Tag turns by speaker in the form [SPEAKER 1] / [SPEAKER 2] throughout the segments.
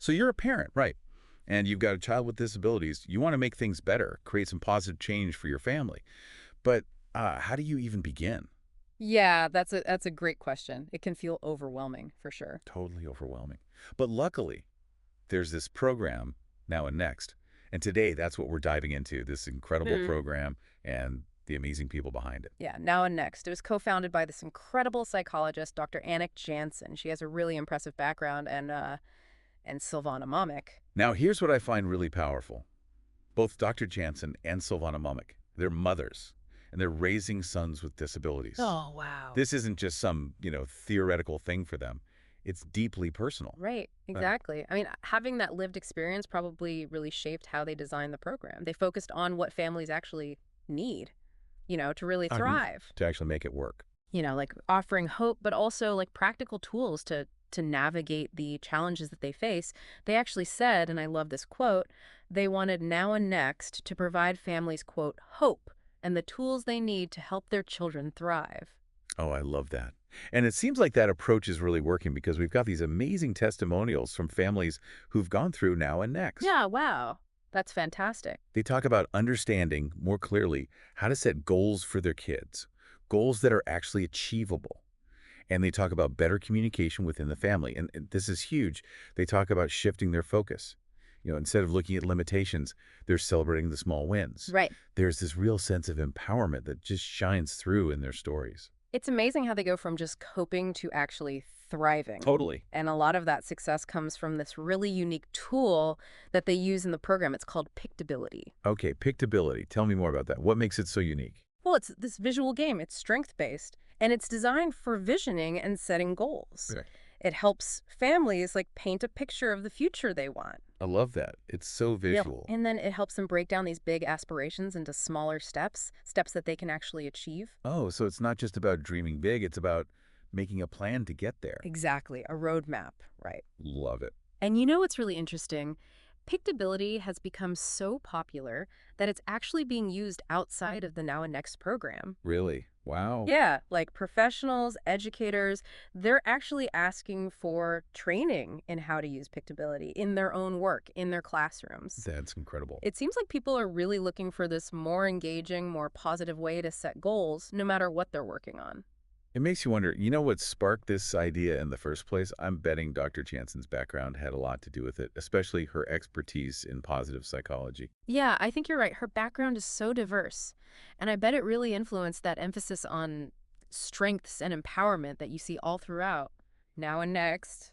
[SPEAKER 1] So you're a parent, right? And you've got a child with disabilities. You want to make things better, create some positive change for your family. But how do you even begin?
[SPEAKER 2] Yeah, that's a great question. It can feel overwhelming for sure.
[SPEAKER 1] Totally overwhelming. But luckily, there's this program, Now and Next. And today, that's what we're diving into, this incredible program and the amazing people behind it.
[SPEAKER 2] Yeah, Now and Next. It was co-founded by this incredible psychologist, Dr. Anik Jansen. She has a really impressive background, and Silvana Momik.
[SPEAKER 1] Now, here's what I find really powerful. Both Dr. Jansen and Silvana Mumik, they're mothers, and they're raising sons with disabilities.
[SPEAKER 2] Oh, wow.
[SPEAKER 1] This isn't just some, theoretical thing for them. It's deeply personal.
[SPEAKER 2] Right,
[SPEAKER 1] Right.
[SPEAKER 2] exactly. I mean, having that lived experience probably really shaped how they designed the program. They focused on what families actually need, to really
[SPEAKER 1] I mean,
[SPEAKER 2] thrive.
[SPEAKER 1] to actually make it work.
[SPEAKER 2] Like offering hope, but also like practical tools to navigate the challenges that they face. They actually said, and I love this quote, they wanted Now and Next to provide families, quote, hope and the tools they need to help their children thrive.
[SPEAKER 1] Oh, I love that. And it seems like that approach is really working because we've got these amazing testimonials from families who've gone through Now and Next.
[SPEAKER 2] Yeah, wow. That's fantastic.
[SPEAKER 1] They talk about understanding more clearly how to set goals for their kids, goals that are actually achievable. And they talk about better communication within the family. And this is huge. They talk about shifting their focus. Instead of looking at limitations, they're celebrating the small wins.
[SPEAKER 2] Right.
[SPEAKER 1] There's this real sense of empowerment that just shines through in their stories.
[SPEAKER 2] It's amazing how they go from just coping to actually thriving.
[SPEAKER 1] Totally.
[SPEAKER 2] And a lot of that success comes from this really unique tool that they use in the program. It's called Pictability.
[SPEAKER 1] Okay, pictability. Tell me more about that. What makes it so unique?
[SPEAKER 2] Well, it's this visual game. It's strength-based, and it's designed for visioning and setting goals.
[SPEAKER 1] Okay.
[SPEAKER 2] It helps families like paint a picture of the future they want.
[SPEAKER 1] I love that. It's so
[SPEAKER 2] Yeah.
[SPEAKER 1] visual.
[SPEAKER 2] And then it helps them break down these big aspirations into smaller steps, steps that they can actually achieve.
[SPEAKER 1] Oh, so it's not just about dreaming big, it's about making a plan to get there.
[SPEAKER 2] Exactly, a roadmap, right?
[SPEAKER 1] Love it.
[SPEAKER 2] And you know what's really interesting? Pictability has become so popular that it's actually being used outside of the Now and Next program.
[SPEAKER 1] Really? Wow.
[SPEAKER 2] Yeah, like professionals, educators, they're actually asking for training in how to use Pictability in their own work, in their classrooms.
[SPEAKER 1] That's incredible.
[SPEAKER 2] It seems like people are really looking for this more engaging, more positive way to set goals, no matter what they're working on.
[SPEAKER 1] It makes you wonder, what sparked this idea in the first place? I'm betting Dr. Jansen's background had a lot to do with it, especially her expertise in positive psychology.
[SPEAKER 2] Yeah, I think you're right. Her background is so diverse, and I bet it really influenced that emphasis on strengths and empowerment that you see all throughout. Now and Next.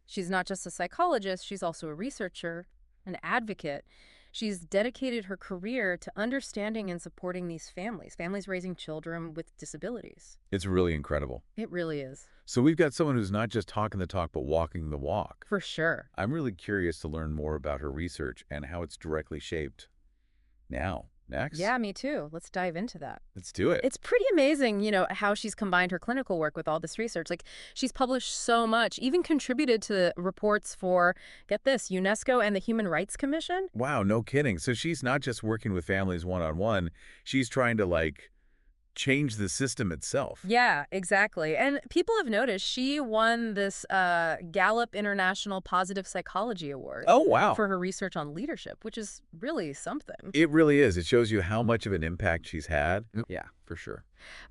[SPEAKER 2] She's not just a psychologist, she's also a researcher, an advocate. She's dedicated her career to understanding and supporting these families, families raising children with disabilities.
[SPEAKER 1] It's really incredible.
[SPEAKER 2] It really is.
[SPEAKER 1] So we've got someone who's not just talking the talk, but walking the walk.
[SPEAKER 2] For sure.
[SPEAKER 1] I'm really curious to learn more about her research and how it's directly shaped. Now, next,
[SPEAKER 2] Yeah, me too. Let's dive into that.
[SPEAKER 1] let's do it.
[SPEAKER 2] It's pretty amazing, how she's combined her clinical work with all this research. Like, she's published so much, even contributed to reports for, get this, UNESCO and the Human Rights Commission.
[SPEAKER 1] Wow, no kidding. So she's not just working with families one-on-one. She's trying to, change the system itself.
[SPEAKER 2] Yeah, exactly. And people have noticed she won this Gallup International Positive Psychology Award
[SPEAKER 1] Oh, wow.
[SPEAKER 2] for her research on leadership, which is really something.
[SPEAKER 1] It really is. It shows you how much of an impact she's had. Yep. Yeah, for sure.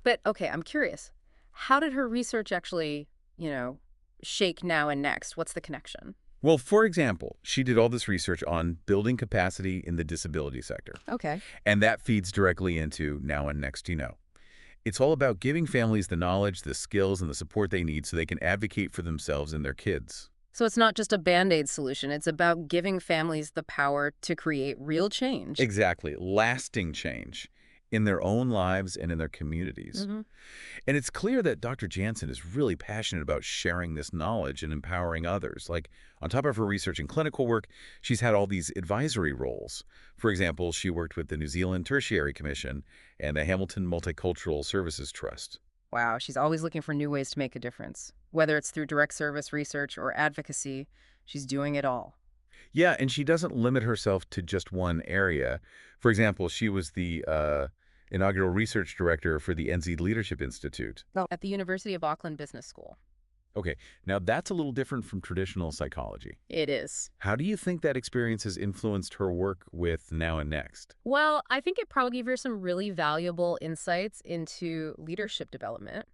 [SPEAKER 2] But okay, I'm curious. How did her research actually, shake Now and Next? What's the connection?
[SPEAKER 1] Well, for example, she did all this research on building capacity in the disability sector.
[SPEAKER 2] Okay.
[SPEAKER 1] And that feeds directly into Now and Next. It's all about giving families the knowledge, the skills, and the support they need so they can advocate for themselves and their kids.
[SPEAKER 2] So it's not just a Band-Aid solution. It's about giving families the power to create real change.
[SPEAKER 1] Exactly. Lasting change in their own lives and in their communities.
[SPEAKER 2] Hmm.
[SPEAKER 1] And it's clear that Dr. Jansen is really passionate about sharing this knowledge and empowering others. Like, on top of her research and clinical work, she's had all these advisory roles. For example, she worked with the New Zealand Tertiary Commission and the Hamilton Multicultural Services Trust.
[SPEAKER 2] Wow, she's always looking for new ways to make a difference. Whether it's through direct service research or advocacy, she's doing it all.
[SPEAKER 1] Yeah, and she doesn't limit herself to just one area. For example, she was the inaugural research director for the NZ Leadership Institute.
[SPEAKER 2] At the University of Auckland Business School.
[SPEAKER 1] Okay, now that's a little different from traditional psychology.
[SPEAKER 2] It is.
[SPEAKER 1] How do you think that experience has influenced her work with Now and Next?
[SPEAKER 2] Well, I think it probably gave her some really valuable insights into leadership development,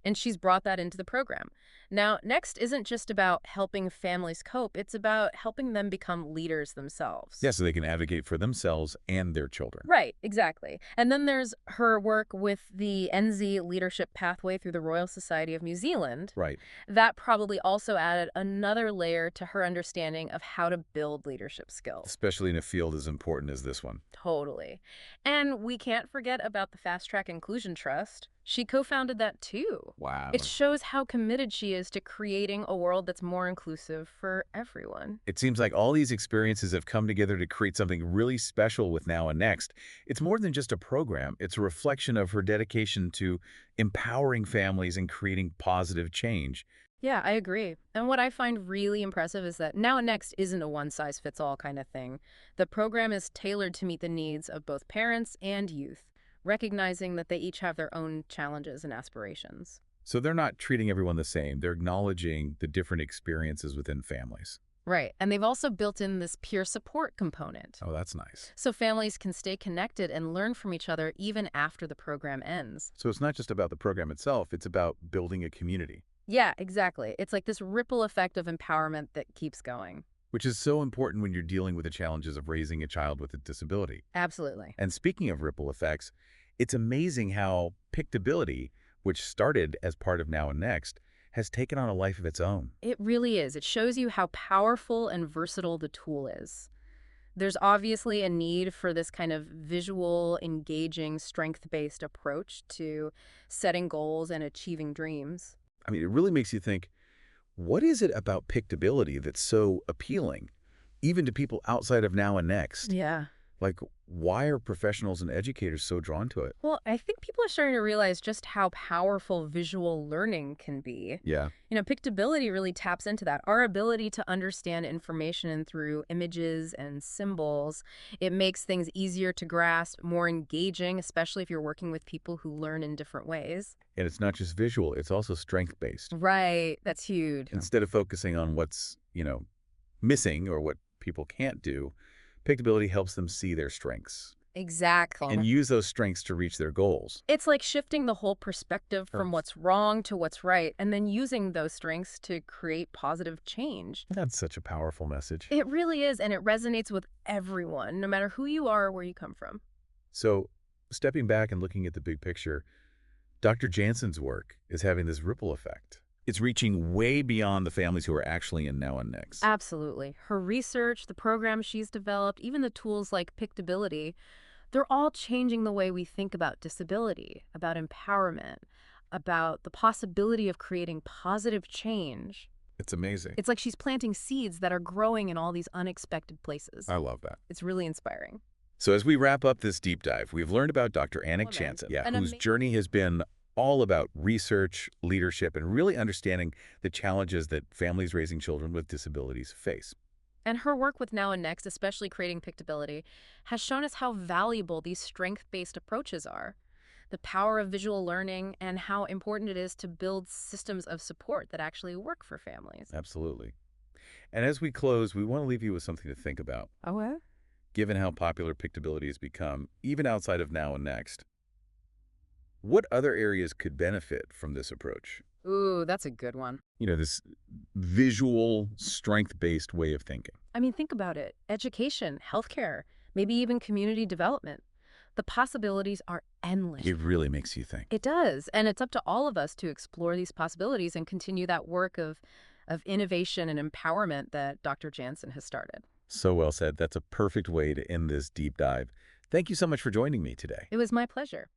[SPEAKER 2] and she's brought that into the program. Now, Next isn't just about helping families cope, it's about helping them become leaders themselves.
[SPEAKER 1] Yeah, so they can advocate for themselves and their children.
[SPEAKER 2] Right, exactly. And then there's her work with the NZ leadership pathway through the Royal Society of New Zealand.
[SPEAKER 1] Right.
[SPEAKER 2] That probably also added another layer to her understanding of how to build leadership skills.
[SPEAKER 1] Especially in a field as important as this one.
[SPEAKER 2] Totally. And we can't forget about the Fast Track Inclusion Trust. She co-founded that too. It
[SPEAKER 1] Wow.
[SPEAKER 2] shows how committed she is to creating a world that's more inclusive for everyone.
[SPEAKER 1] It seems like all these experiences have come together to create something really special with Now and Next. It's more than just a program. It's a reflection of her dedication to empowering families and creating positive change.
[SPEAKER 2] Yeah, I agree. And what I find really impressive is that Now and Next isn't a one-size-fits-all kind of thing. The program is tailored to meet the needs of both parents and youth, recognizing that they each have their own challenges and aspirations.
[SPEAKER 1] So they're not treating everyone the same. They're acknowledging the different experiences within families.
[SPEAKER 2] Right. And they've also built in this peer support component.
[SPEAKER 1] Oh, that's nice.
[SPEAKER 2] So families can stay connected and learn from each other even after the program ends.
[SPEAKER 1] So it's not just about the program itself, it's about building a community,
[SPEAKER 2] Yeah, exactly. It's like this ripple effect of empowerment that keeps going.
[SPEAKER 1] which is so important when you're dealing with the challenges of raising a child with a disability.
[SPEAKER 2] Absolutely.
[SPEAKER 1] And speaking of ripple effects, it's amazing how Pictability, which started as part of Now and Next, has taken on a life of its own.
[SPEAKER 2] It really is. It shows you how powerful and versatile the tool is. There's obviously a need for this kind of visual, engaging, strength-based approach to setting goals and achieving dreams.
[SPEAKER 1] I mean, it really makes you think, what is it about Pictability that's so appealing, even to people outside of Now and Next?
[SPEAKER 2] Yeah.
[SPEAKER 1] Like, why are professionals and educators so drawn to it?
[SPEAKER 2] Well, I think people are starting to realize just how powerful visual learning can be.
[SPEAKER 1] Yeah.
[SPEAKER 2] Pictability really taps into that. Our ability to understand information through images and symbols. It makes things easier to grasp, more engaging, especially if you're working with people who learn in different ways.
[SPEAKER 1] And it's not just visual, it's also strength-based.
[SPEAKER 2] Right. That's huge.
[SPEAKER 1] Instead of focusing on what's, missing or what people can't do, Pictability helps them see their strengths
[SPEAKER 2] Exactly.
[SPEAKER 1] and use those strengths to reach their goals.
[SPEAKER 2] It's like shifting the whole perspective from what's wrong to what's right, and then using those strengths to create positive change.
[SPEAKER 1] That's such a powerful message.
[SPEAKER 2] It really is, and it resonates with everyone, no matter who you are or where you come from.
[SPEAKER 1] So, stepping back and looking at the big picture, Dr. Jansen's work is having this ripple effect. It's reaching way beyond the families who are actually in Now and Next.
[SPEAKER 2] Absolutely. Her research, the programs she's developed, even the tools like Pictability, they're all changing the way we think about disability, about empowerment, about the possibility of creating positive change.
[SPEAKER 1] It's amazing.
[SPEAKER 2] It's like she's planting seeds that are growing in all these unexpected places.
[SPEAKER 1] I love that.
[SPEAKER 2] It's really inspiring.
[SPEAKER 1] So as we wrap up this deep dive, we've learned about Dr. Anik
[SPEAKER 2] Woman.
[SPEAKER 1] Jansen,
[SPEAKER 2] An
[SPEAKER 1] whose journey has been all about research, leadership, and really understanding the challenges that families raising children with disabilities face.
[SPEAKER 2] And her work with Now and Next, especially creating Pictability, has shown us how valuable these strength-based approaches are. The power of visual learning and how important it is to build systems of support that actually work for families.
[SPEAKER 1] Absolutely. And as we close, we want to leave you with something to think about.
[SPEAKER 2] Oh, yeah?
[SPEAKER 1] Given how popular Pictability has become, even outside of Now and Next, what other areas could benefit from this approach?
[SPEAKER 2] Ooh, that's a good one.
[SPEAKER 1] This visual, strength-based way of thinking.
[SPEAKER 2] I mean, think about it. Education, healthcare, maybe even community development. The possibilities are endless.
[SPEAKER 1] It really makes you think.
[SPEAKER 2] It does. And it's up to all of us to explore these possibilities and continue that work of innovation and empowerment that Dr. Jansen has started.
[SPEAKER 1] So well said. That's a perfect way to end this deep dive. Thank you so much for joining me today.
[SPEAKER 2] It was my pleasure.